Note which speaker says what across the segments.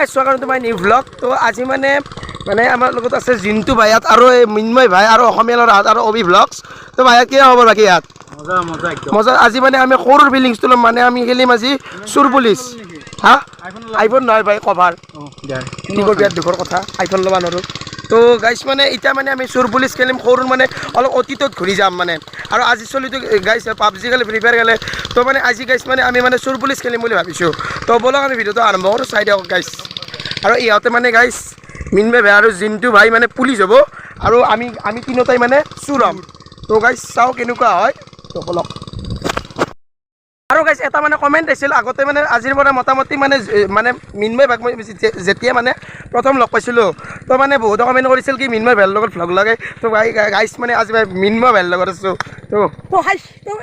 Speaker 1: গাইছ স্বাগতম তোমাৰ নিউ ব্লগ তো আজি মানে আমাৰ লগত আছে জিন্তু ভাই ইয়াত আৰু এই মিন্ময় ভাই আৰু অসমীয়া ল'ৰাহঁত আৰু অবি ব্লগছ তো ভাইয়া কি হ'ব বাকী ইয়াত মজা আজি মানে আমি সৰুৰ বিলিংছটো ল'ম মানে আমি খেলিম আজি চুৰ পুলিচ হা আইফোন নহয় ভাই কভাৰ কি কৰিবি ইয়াত দুখৰ কথা আইফোন ল'বা নোৱাৰোঁ তো গাইছ মানে এতিয়া মানে আমি চুৰ পুলিচ খেলিম সৰুৰ মানে অলপ অতীতত ঘূৰি যাম মানে আৰু আজি চলিটো গাইছ পাবজি খেলে ফ্ৰী ফায়াৰ খেলে তো মানে আজি গাইছ মানে আমি মানে চুৰ পুলিচ খেলিম বুলি ভাবিছোঁ তো বলক আমি ভিডিঅ'টো আৰম্ভ কৰোঁ চাই দিয়ক গাইছ আৰু ইহঁতে মানে গাইছ মিন্ময় ভাই আৰু জিন্তু ভাই মানে পুলিচ হ'ব আৰু আমি তিনিওটাই মানে চুৰ হ'ম তো গাইছ চাওঁ কেনেকুৱা হয় তো বলক আৰু গাইছ এটা মানে কমেণ্ট আহিছিল আগতে মানে আজিৰ পৰা মোটামুটি মানে মিন্ময় ভাইক মই যেতিয়া মানে প্ৰথম লগ পাইছিলোঁ তো মানে বহুতে কমেণ্ট কৰিছিল কি মিন্ময় ভাইৰ লগত ভ্লগ লাগে তো গাইছ মানে আজি ভাই মিন্ময় ভাইৰ লগত আছোঁ তো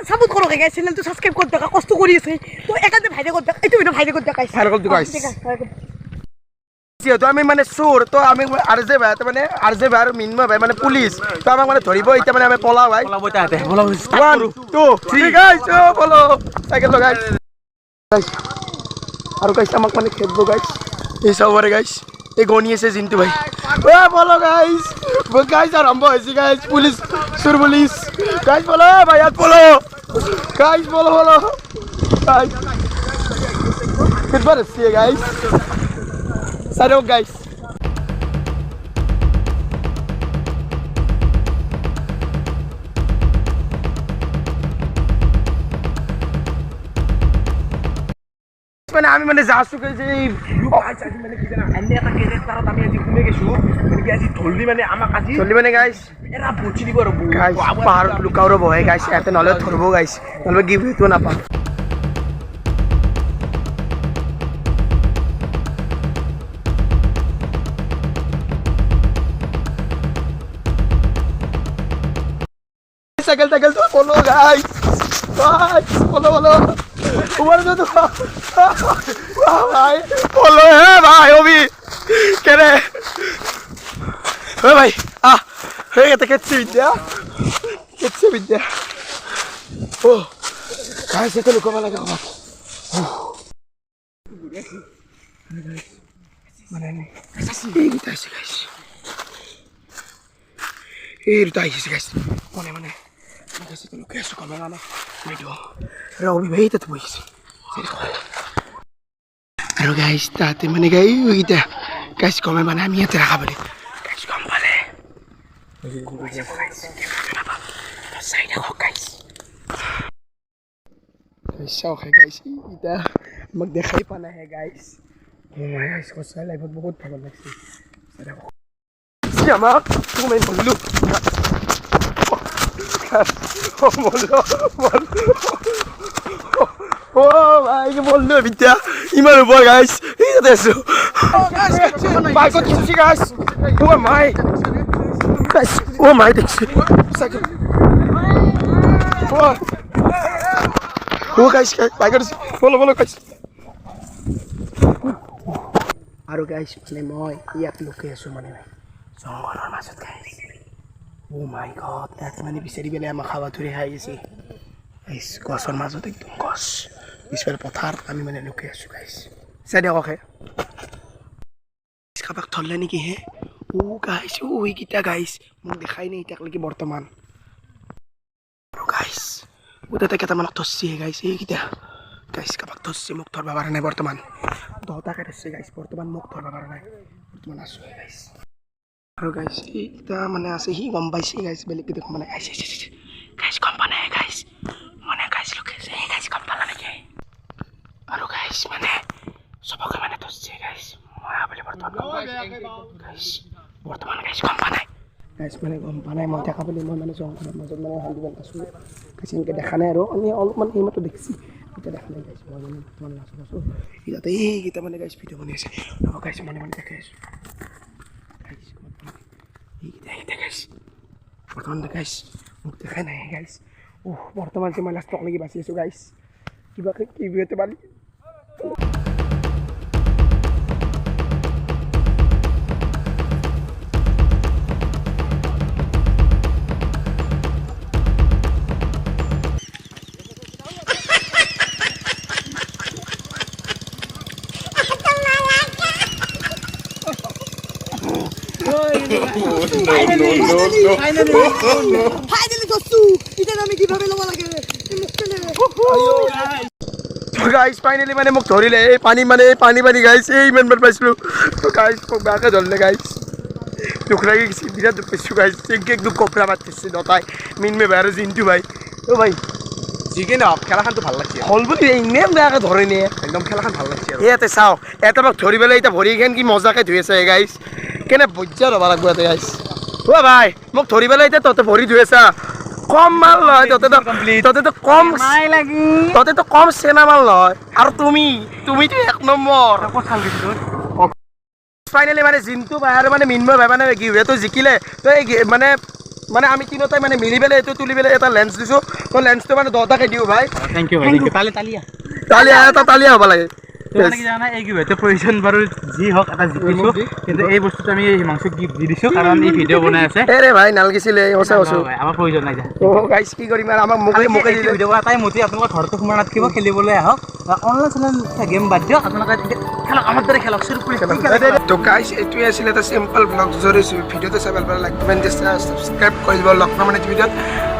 Speaker 2: সাপোৰ্ট কৰক গাইছ চেনেলটো ছাবস্ক্ৰাইব কৰি দিয়ক কষ্ট কৰি আছে তো একাতে ভাইৰে কৰি দিয়ক এইটো ভিডিঅ' ভাইৰে কৰি দিয়ক গাইছ যিহেতু আমি মানে চোৰ তো আমি আৰ জে ভাই মানে আৰ জে ভাই আৰু মিন্ময় ভাই মানে পুলিচ তো আমাক মানে ধৰিব এতিয়া মানে আমি পলাও ভাই 1 2 3 গাইছ বলো চাইকেল গাইছ আৰু গাইছ আমাক মানে খেলব গাইছ এই চাবৰে গাইছ এই গনি আছে জিন্তু ভাই বলো গাইছ গাইছ আৰম্ভ হৈছে গাইছ পুলিচ চোৰ পুলিচ গাইছ বলো ভাই ইয়াত বলো গাইছ বলো গাইছ কিতবাৰ আছে গাইছ Saru guys. মানে আমি মানে যাচ্ছো যে মানে কি জানা এনে এটা কেজেত তাৰত আমি আজি ঘুমে গেছো মানে কি আজি ধললি মানে আমাক আজি ধললি মানে গাইস এরা বুচি দিব আৰু গাইস পাহাৰ লুকাওৰ বহে গাইস এতে নলে ধৰব গাইস নলে গিফটো নাপাম साइकिल तो बोलो गाइस बोलो ऊपर जो तो भाई बोलो है भाई वो भी कह रहे भाई ये तो कैसे विद्या ओ गाइस ये तो लुका वाला का mana nih kita sih guys guys mana guys itu kayak suka mana video rawi bayi itu boys halo guys tadi mana guys kita guys komen mana mia terkabali guys kembali guys kenapa saya dah guys oke guys kita magdekhai pa na hai guys guys ko sa live बहुत भागल लगसी siapa komen dulu oh भाई के बोल लो बिट्या इमर ऊपर guys ये देखो भाई को किसी guys oh my guys oh my देखो सेकंड ओ गाइस भाई को बोलो गाइस आरो गाइस মানে মই ইয়াত লুকে আছো মানে জঙ্গলৰ মাজত guys Oh my god, that's many বিচাৰি বেলে আমা খাওয়া ধৰি খাই আছে গাইস গছৰ মাজত একদম গছ বিছৰ পথাৰ আমি মানে লুকে আছো গাইস চাই দেখো হে কাবাক থলে নেকি হে ও গাইস ও ইকিটা গাইস মোক দেখাই নাই তাক লাগি বৰ্তমান গাইস ওটা কেটামান থসি গাইস এইকিটা গাইস কাবাক থসি মোক ধৰবা পাৰা নাই বৰ্তমান দহটাকে থসি গাইস বৰ্তমান মোক ধৰবা পাৰা নাই বৰ্তমান আছো গাইস আৰু গাইস এটা মানে আছে হি গম পাইছে গাইস বেলেগ কি দেখো মানে গাইস গম পানে গাইস মানে গাইস লোকে আছে গাইস গম পালা নেকি আৰু গাইস মানে সবকে মানে তছে গাইস মই আবলি বৰ্তমান গাইস বৰ্তমান গাইস গম পানে গাইস মানে গম পানে মই দেখা পালি মই মানে জংঘলৰ মাজত মানে হান্দিবেল আছো গাইস এনেকে দেখা নাই আৰু আমি অলপমান এইমাত্ৰ দেখিছি এটা দেখা নাই গাইস মই মানে বৰ্তমান আছো ইয়াতে এইটা মানে গাইস ভিডিঅ বনি আছে গাইস মানে দেখে আছো Kita guys, pertama guys, mukti kan ya guys. Pertama sih malas stok lagi basi guys. Coba ke video terbalik.
Speaker 3: Finally ধরছু এটা আমি কিভাবে লব লাগে
Speaker 1: গাইস ফাইনালি মানে মোক ধৰিলে এই পানী গাইছ এই মেম্বাৰ পাইছিলোঁ তো গাইছ মোক বেয়াকৈ ধৰিলে গাইছ দুখ লাগি গৈছে বিৰাট দুখ পাইছোঁ গাইছ একদম কপৰা মাতিছে দতাই মিনমে ভাই আৰু জিন্তু ভাই অ' ভাই
Speaker 4: যিকি নহওক খেলাখনটো ভাল লাগছে
Speaker 1: হ'ল বুলি ইমান বেয়াকৈ ধৰে নে
Speaker 4: একদম খেলাখন ভাল লাগছে আৰু
Speaker 1: ইয়াতে চাওঁ এটা মোক ধৰি পেলাই এতিয়া ভৰিখন কি মজাকৈ ধুই আছে গাইছ কেনে বজ্জা ল'ব লাগিব ইয়াতে গাইছ অ' ভাই মোক ধৰি পেলাই এতিয়া তহঁতে ভৰি ধুই আছা কম মাল নহয় তহঁতেতো কম চেনা মাল নহয় আৰু তুমিতো 1 নম্বৰ ফাইনেলি মানে জিন্তু ভাই আৰু মানে মিন্ময় ভাই মানে গিভৱেটো জিকিলে তো এই মানে আমি তিনিওটাই মানে মিলি পেলাই এইটো তুলি পেলাই এটা লেন্স দিছোঁ তো লেন্সটো মানে 10টাকৈ দিওঁ ভাই
Speaker 4: থেংক ইউ ভাই তালিয়া
Speaker 1: তালিয়া হ'ব লাগে
Speaker 4: মানে কি জানা এই গিভৱেটো প্ৰয়োজন বাৰু যি হওক এটা জিকিছোঁ কিন্তু এই বস্তুটো আমি হিমাংশুক গিফ্ট দি দিছোঁ কাৰণ এই ভিডিঅ' বনাই আছে
Speaker 1: এৰে ভাই নালগিছিলে সঁচা কৈছোঁ
Speaker 4: আমাৰ প্ৰয়োজন নাই
Speaker 1: অ' গাইছ কি কৰিম আৰু আমাক মোকে দিলে
Speaker 4: ভিডিঅ' বনাই তাই মতি আপোনালোকৰ ঘৰতে সোমাই নাথাকিব খেলিবলৈ আহক অনলাইন চনলাইন গেম বাদ দিয়ক আপোনালোকে খেলক আমাৰ দৰে খেলক চুৰ কৰি
Speaker 1: তো গাইছ এইটোৱে আছিলে এটা চিম্পল ব্লগ যদি ভিডিঅ'টো চাই ভাল পালে লাইক কমেণ্ট ছাবস্ক্ৰাইব কৰি দিব লগ পাম মানে ভিডিঅ'ত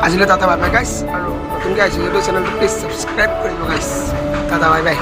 Speaker 1: আজিলৈ টাটা বাই বাই গাইছ আৰু নতুনকৈ আহিছোঁ যদি চেনেলটো প্লিজ ছাবস্ক্ৰাইব কৰি দিব গাইছ টাটা বাই বাই